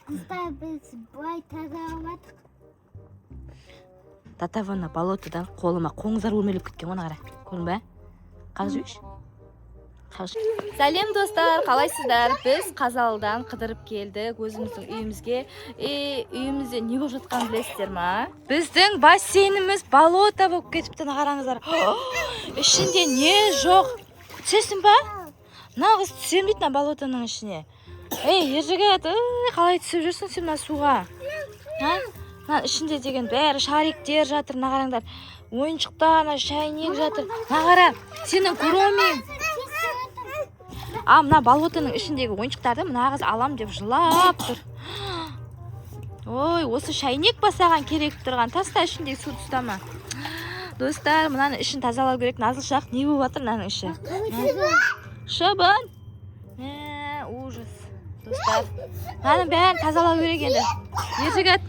Қыздар біз былай тазалап Татавана болотода қолыма қоңыздар өрмелеп кеткен оны қара. Көрдің бе? Қағып жіберші. Сәлем достар, қалайсыздар? Біз Қазалыдан қыдырып келдік өзіміздің үйімізге. Үйімізде не болып жатқанын білесіздер ма? Біздің бассейніміз болото болып кетіпті, қараңыздар. Ішінде не жоқ? Түсесің ба? Нағыз түсем дейді болотоның ішіне. Ержігіт, қалай түсіп жүрсің сен мына суға? Ішінде деген бәрі шариктер жатыр, қараңдар. Ойыншықтар, шайнек жатыр. Қара, сенің көремеймін. Мына болотоның ішіндегі ойыншықтарды мына қыз алам деп жылап тұр. Ой, осы шайнек басаған керек тұрған. Таста ішіндегі суды ұстама. Достар, мынаның ішін тазалау керек. Назылшақ не болып жатыр мынаның іші? Шыбын. Ужас. Достар, мынаның бәрін тазалау керек енді. Ержігіт.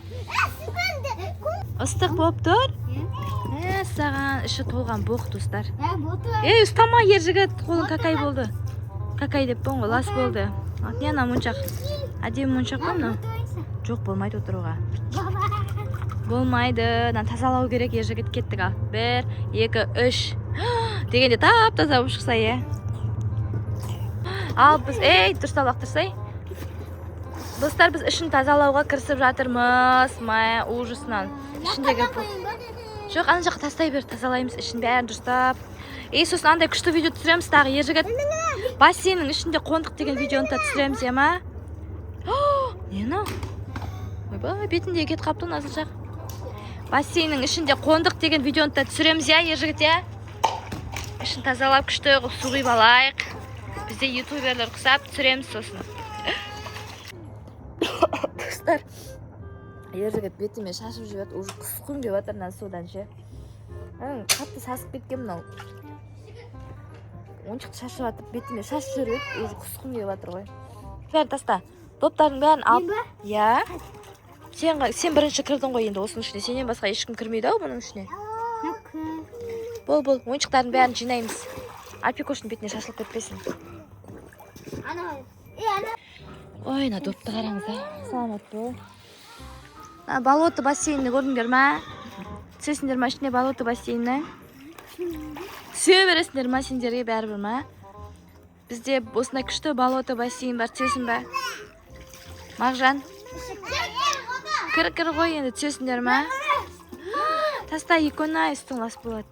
Ыстық болып тұр? Саған іші толған боқ, достар. Ұстама, ержігіт. Қолың какай болды. Какай деп bon, лас болды. Не ана мұншақ? Әдемі мұншақ па мынау? Жоқ, болмайды отыруға. Болмайды. Тазалау керек, ержігіт кеттік ал. 1, 2, 3. Дегенде тап-таза болып шықса, Ал біз, дұрысталақ тұрсай. Достар, біз ішін тазалауға кірісіп жатырмыз. Ужасынан. Ішіндегі жоқ, ана жаққа тастай бер, тазалаймыз ішін бәрін дұрыстап. Сосын андай күшті видео түсіреміз тағы, ержігіт. Бассейннің ішінде қондық деген видеоны да түсіреміз, ма? Нені? Ойбай, бетінде кет қаптың Назылшақ. Бассейннің ішінде қондық деген видеоны да түсіреміз, ержігіт, Ішін тазалап күшті су құйып алайық. Бізде ютуберлер құсап түсіреміз сосын. Достар, ержігіт бетіме шашып жүреді, уже құсқым деп жатыр судан ше. Қатты сасып кеткен мынау. Ойыншықты шашып жатып, бетіме шашып жүреді, уже құсқым деп жатыр ғой. Бәрін таста. Доптардың бәрін алып. Сен бірінші кірдің ғой енді осының ішіне. Сенен басқа ешкім кірмейді ау бұның ішіне. Бол, ойыншықтардың бәрін жинаймыз. Альпикоштың бетіне шашылып кетпесін. Ой, допты қараңыздар. Саламат бол. Болото бассейнini көрдіңдер ма? Түсесіңдер ма ішіне болото бассейніне? Түсе бересіңдер ма сендерге бәрібір ма? Бізде осындай күшті болото бассейн бар, түсесің ба? Мағжан? Кір ғой енді, түсесіңдер ма? Таста екені үстің лас болады.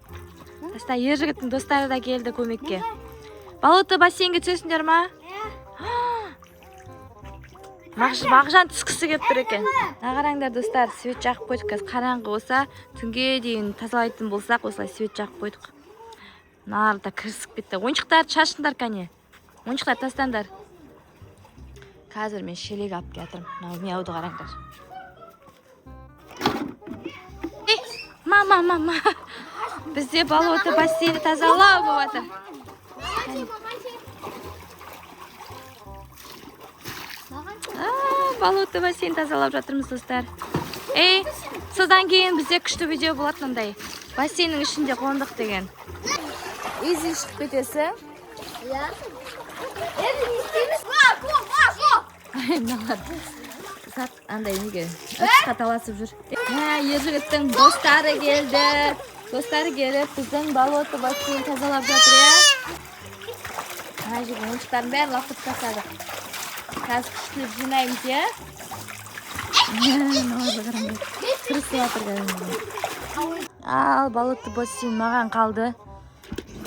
Таста ержігіттің достары да келді көмекке. Болото бассейнге түсесіңдер ма? Мағжан түскісі кеп тұр екен. Қараңдар достар, свет жақып қойдық. Қазір қараңғы болса, түнге дейін тазалайтын болсақ, осылай свет жақып қойдық. Нарда кірісіп кетті. Ойыншықтарды шашыңдар кәне. Ойыншықтар тастандар. Қазір мен шелек алып кетірім. Мяуды қараңдар. Мама. Бізде болото бассейні тазалау болып жатыр. Болото бассейн тазалап жатырмыз, достар. Содан кейін бізде күшті видео болады мындай. Бассейннің ішінде қондық деген. Изи шығып кетесі. Сат, андай неге ұтысқа таласып жүр. Ержігіттің достары келді. Достары келіп, біздің болото бассейн тазалап жатыр, ойыншықтарын бәрін лақтырып тастадық. Қазір күштіліп жинаймыз, Кірісіп жатыр кәдімгі. Ал, болото бассейн маған қалды.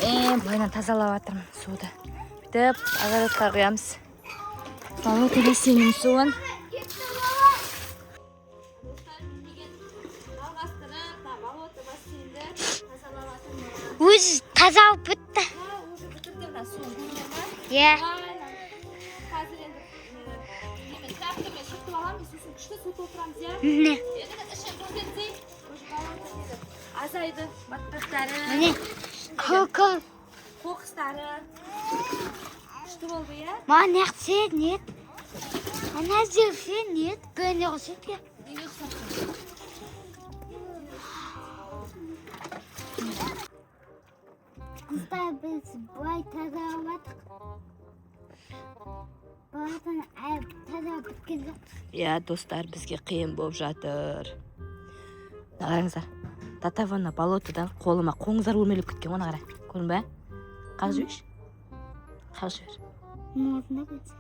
Былайынан тазалап жатырмын суды. Бүйтіп, ағаратқа құямыз. Болото бассейннің суын. Өзі тазалып бітті. Азайды батпақтары. Қоқыстары. Күшті болды, Маған неқсе нет. Ана жерсе нет. Көне қосып ке. Қыздар біз былай тазалап баладан таза біткен жоқ. Иә, достар, бізге қиын болып жатыр. Қараңыздар. Татавана болотодан қолыма қоңыздар өрмелеп кеткен, оны қара. Көрдің бе? Қақ жіберші. Қақ жібер. Мұртына кетсе.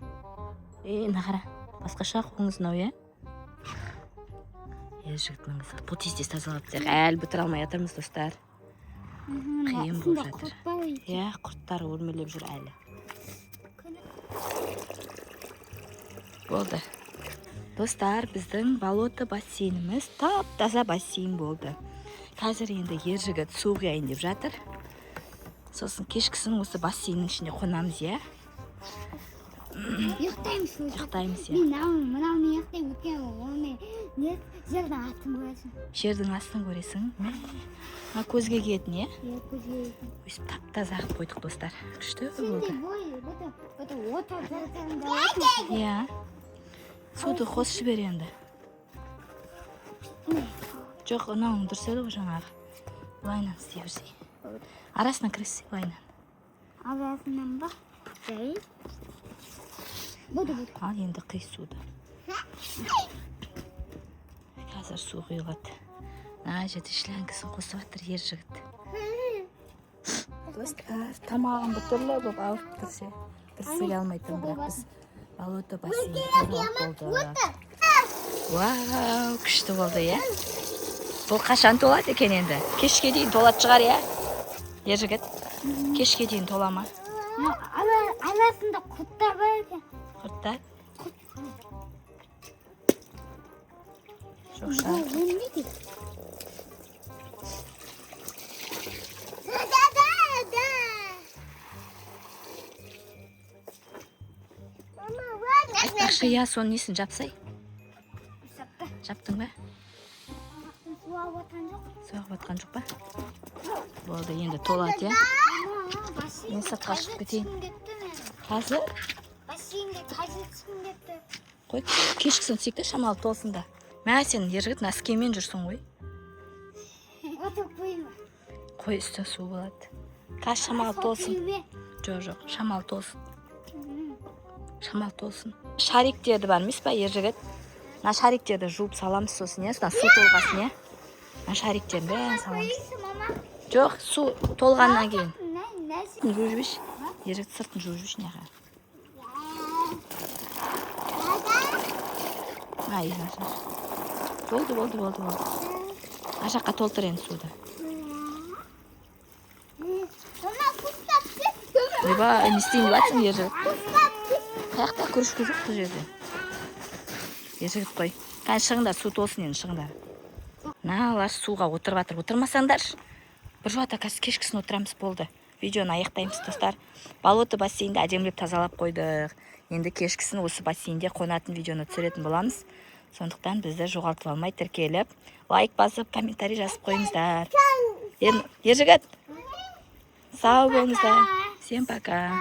Мына қара. Басқаша қоңыз мынау, иә? Жігіттің қызы. Бұл тез тазалап тек әлі бітіре алмай жатырмыз, достар. Қиын болып жатыр. Иә, құрттар өрмелеп жүр әлі. Болды. Достар, біздің болото бассейніміз тап-таза бассейн болды. Қазір енді ер жігіт су құяйын деп жатыр. Сосын кешкісін осы бассейннің ішінде қонамыз, иә? Ұйықтаймыз. Ұйықтаймыз, иә. Мен мынауны ұйықтаймын, өйткені оны жердің астын көресің. Жердің астын көресің. Көзге киетін, иә? Иә, көзге киетін. Өйстіп тап-таза қылып қойдық, достар. Күшті болды. Сенде бой, бұта отыр жатырында. Иә. Суды қосып жібер енді. Жоқ, ұнауың дұрыс еді ғой жаңағы. Былайынан істей берсей. Арасына кіріссей, былайынан. Арасынан ба? Жай. Бұды. Ал енді қи суды. Қазір су құйылады. Жерде шлангысын қосып жатыр ер жігіт. Достар, тамағым бүтірлі болып алып тұрсе. Кірісе алмайтын, бірақ біз болото бассейн болды. Вау, күшті болды, иә? Бұл қашан толады екен енді? Кешке дейін толады шығар, иә? Ер жігіт, кешке дейін тола ма? Арасында құрттар бар екен. Құрттар? Жоқ Бұл шығар. өлмейді. Айтпақшы, иә, соның несін жапсай? Жаптың ба? Суағып отқан жоқ. Соғып отқан жоқ па? Болды, енді толады, иә? Мен сыртқа шығып кетейін. Қазір? Бассейнге қазір түскім кетті. Қой, кешкісін түсейік, шамалы толсын да. Мә, сен ер жігіт носкимен жүрсің ғой. Отырып қойын ба? Қой, үсті су болады. Қазір шамалы толсын. Жоқ, шамалы толсын. Шамал толсын. Шариктерді бар емес па, ер жігіт? Мына шариктерді жуып саламыз сосын, иә? Содан су толғасын, иә? Мына шариктерді бәрін саламыз. Жоқ, су толғаннан кейін. Жуып жібеш. Ер жігіт сыртын жуып жібеш, неға. Болды. Ашаққа толтыр енді суды. Ойба, не істейін деп атсың, ер жігіт? Қаяқта күрішкі жоқ бұл жерде. Ер жігіт қой. Қайын шығыңдар, су толсын енді, шығыңдар. Алаш суға отырып атыр. Отырмасаңдар, бір жуата кешкісін отырамыз, болды. Видеоны аяқтаймыз, достар. Болото бассейнді әдемілеп тазалап қойдық. Енді кешкісін осы бассейнде қонатын видеоны түсіретін боламыз. Сондықтан бізді жоғалтып алмай тіркеліп, лайк басып, комментарий жазып қойыңыздар. Ер жігіт, сау болыңыздар. Всем пока.